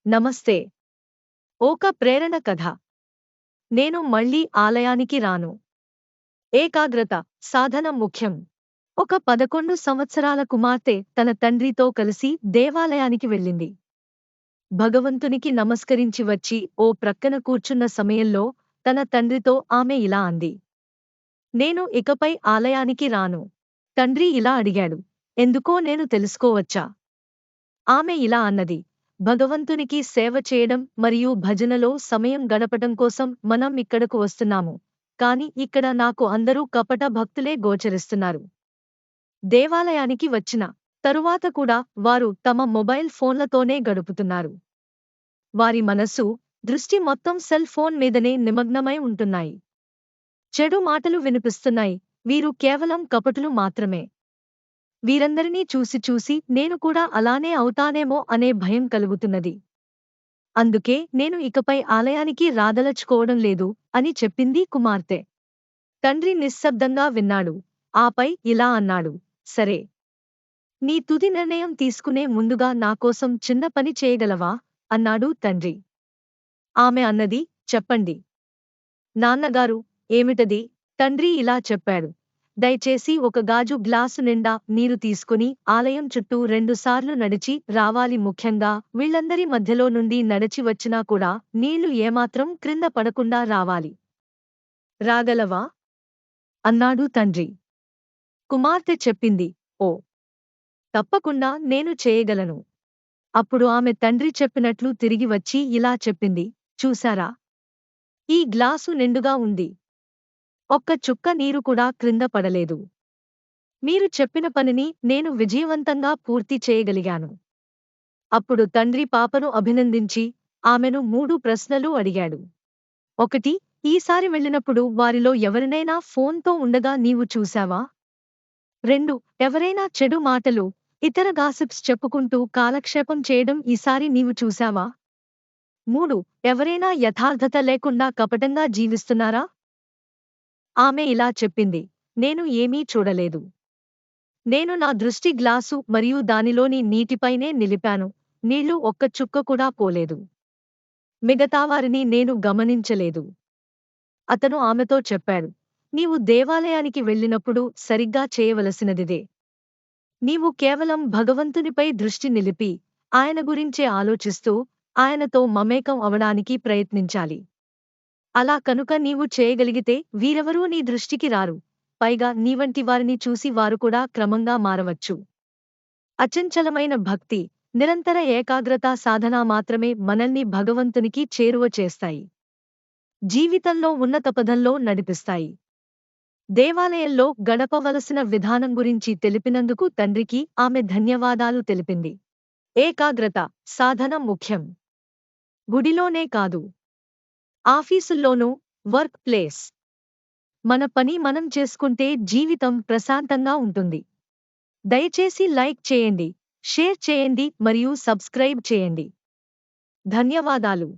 నమస్తే. ఒక ప్రేరణ కథ. నేను మళ్ళీ ఆలయానికి రాను. ఏకాగ్రత, సాధన ముఖ్యం. ఒక 11 సంవత్సరాల కుమార్తె తన తండ్రితో కలిసి దేవాలయానికి వెళ్ళింది. భగవంతునికి నమస్కరించి వచ్చి ఓ ప్రక్కన కూర్చున్న సమయంలో తన తండ్రితో ఆమె ఇలా అంది. నేను ఇకపై ఆలయానికి రాను. తండ్రి ఇలా అడిగాడు. ఎందుకో నేను తెలుసుకోవచ్చా? ఆమె ఇలా అన్నది. భగవంతునికి సేవ చేయడం మరియు భజనలో సమయం గడపటం కోసం మనం ఇక్కడకు వస్తున్నాము. కాని ఇక్కడ నాకు అందరూ కపట భక్తులే గోచరిస్తున్నారు. దేవాలయానికి వచ్చిన తరువాత కూడా వారు తమ మొబైల్ ఫోన్లతోనే గడుపుతున్నారు. వారి మనస్సు, దృష్టి మొత్తం సెల్ ఫోన్ మీదనే నిమగ్నమై ఉంటున్నాయి. చెడు మాటలు వినిపిస్తున్నాయి. వీరు కేవలం కపటులు మాత్రమే. వీరందరినీ చూసి చూసి నేను కూడా అలానే అవుతానేమో అనే భయం కలుగుతున్నది. అందుకే నేను ఇకపై ఆలయానికి రాదలచుకోవడం లేదు అని చెప్పింది కుమార్తె. తండ్రి నిశ్శబ్దంగా విన్నాడు. ఆపై ఇలా అన్నాడు. సరే. నీ తుది నిర్ణయం తీసుకునే ముందుగా నాకోసం చిన్న పని చేయగలవా? అన్నాడు తండ్రి. ఆమె అన్నది. చెప్పండి నాన్నగారు. ఏమిటది? తండ్రి ఇలా చెప్పాడు. దయచేసి ఒక గాజు గ్లాసు నిండా నీరు తీసుకుని ఆలయం చుట్టూ 2 సార్లు నడిచి రావాలి. ముఖ్యంగా వీళ్ళందరి మధ్యలో నుండి నడిచి వచ్చినా కూడా నీళ్లు ఏమాత్రం క్రింద పడకుండా రావాలి. రాగలవా? అన్నాడు తండ్రి. కుమార్తె చెప్పింది. ఓ, తప్పకుండా నేను చేయగలను. అప్పుడు ఆమె తండ్రి చెప్పినట్లు తిరిగి వచ్చి ఇలా చెప్పింది. చూశారా? ఈ గ్లాసు నిండుగా ఉంది. ఒక్క చుక్క నీరు కూడా క్రింద పడలేదు. మీరు చెప్పిన పనిని నేను విజయవంతంగా పూర్తి చేయగలిగాను. అప్పుడు తండ్రి పాపను అభినందించి ఆమెను 3 ప్రశ్నలు అడిగాడు. 1. ఈసారి వెళ్ళినప్పుడు వారిలో ఎవరినైనా ఫోన్తో ఉండగా నీవు చూశావా? 2. ఎవరైనా చెడు మాటలు, ఇతర గాసిప్స్ చెప్పుకుంటూ కాలక్షేపం చేయడం ఈసారి నీవు చూశావా? 3. ఎవరైనా యథార్థత లేకుండా కపటంగా జీవిస్తున్నారా? ఆమె ఇలా చెప్పింది. నేను ఏమీ చూడలేదు. నేను నా దృష్టి గ్లాసు మరియు దానిలోని నీటిపైనే నిలిపాను. నీళ్లు ఒక్క చుక్క కూడా పోలేదు. మిగతావారిని నేను గమనించలేదు. అతను ఆమెతో చెప్పాడు. నీవు దేవాలయానికి వెళ్ళినప్పుడు సరిగ్గా చేయవలసినదిదే. నీవు కేవలం భగవంతునిపై దృష్టి నిలిపి, ఆయన గురించే ఆలోచిస్తూ, ఆయనతో మమేకం అవడానికి ప్రయత్నించాలి. అలా కనుక నీవు చేయగలిగితే వీరెవరూ నీ దృష్టికి రారు. పైగా నీవంటి వారిని చూసి వారు కూడా క్రమంగా మారవచ్చు. అచంచలమైన భక్తి, నిరంతర ఏకాగ్రతా సాధన మాత్రమే మనల్ని భగవంతునికి చేరువ చేస్తాయి. జీవితంలో ఉన్నత పదంలో నడిపిస్తాయి. దేవాలయంలో గడపవలసిన విధానం గురించి తెలిపినందుకు తండ్రికి ఆమె ధన్యవాదాలు తెలిపింది. ఏకాగ్రత, సాధన ముఖ్యం. గుడిలోనే కాదు, ఆఫీసుల్లోనూ, వర్క్ ప్లేస్. మన పని మనం చేసుకుంటే జీవితం ప్రశాంతంగా ఉంటుంది. దయచేసి లైక్ చేయండి, షేర్ చేయండి మరియు సబ్స్క్రైబ్ చేయండి. ధన్యవాదాలు.